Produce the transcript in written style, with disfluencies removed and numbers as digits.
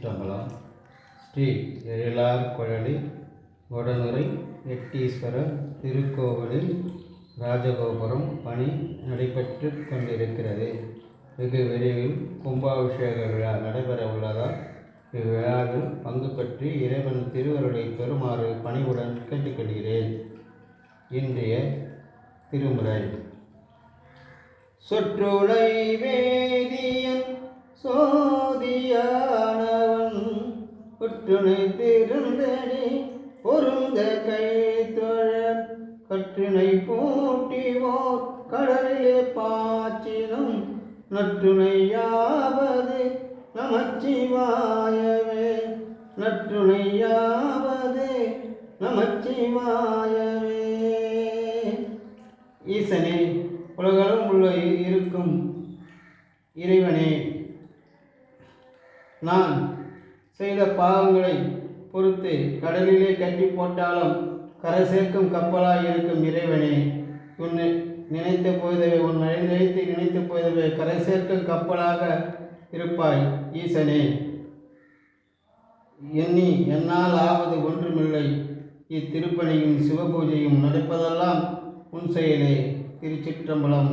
திருச்சிற்றம்பலம். ஸ்ரீ எழிலார் குழலி வடனுறை எட்டீஸ்வரர் திருக்கோவிலில் ராஜகோபுரம் பணி நடைபெற்று கொண்டிருக்கிறது. வெகு விரைவில் கும்பாபிஷேக விழா நடைபெற உள்ளதால் இவ்விழாவில் பங்கு பெற்று இறைவன் திருவருளை பெறுமாறு பணிவுடன் கேட்டுக்கொள்கிறேன். இன்றைய திருமுறை. சொற்றுளை வேதியன் சோதியானவன் ஒற்றுணை திருந்தடி பொருந்த கை தொழ கற்றுணை பூட்டிவோர் கடலிலே பாய்ச்சினும் நற்றுணையாவது நமச்சிவாயவே. நற்றுணையாவது நமச்சிவாயவே. ஈசனே, உலகம் உள்ள இருக்கும் இறைவனே, நான் செய்த பாவங்களை பொறுத்து கடலிலே கட்டி போட்டாலும் கரை சேர்க்கும் கப்பலாய் இருக்கும் இறைவனே, உன்னை நினைத்த போதவே நினைத்த போதவே கரை சேர்க்கும் கப்பலாக இருப்பாய். ஈசனே, என்னால் ஆவது ஒன்றுமில்லை. இத்திருப்பணியும் சிவபூஜையும் நடப்பதெல்லாம் உன் செயலே. திருச்சிற்றம்பலம்.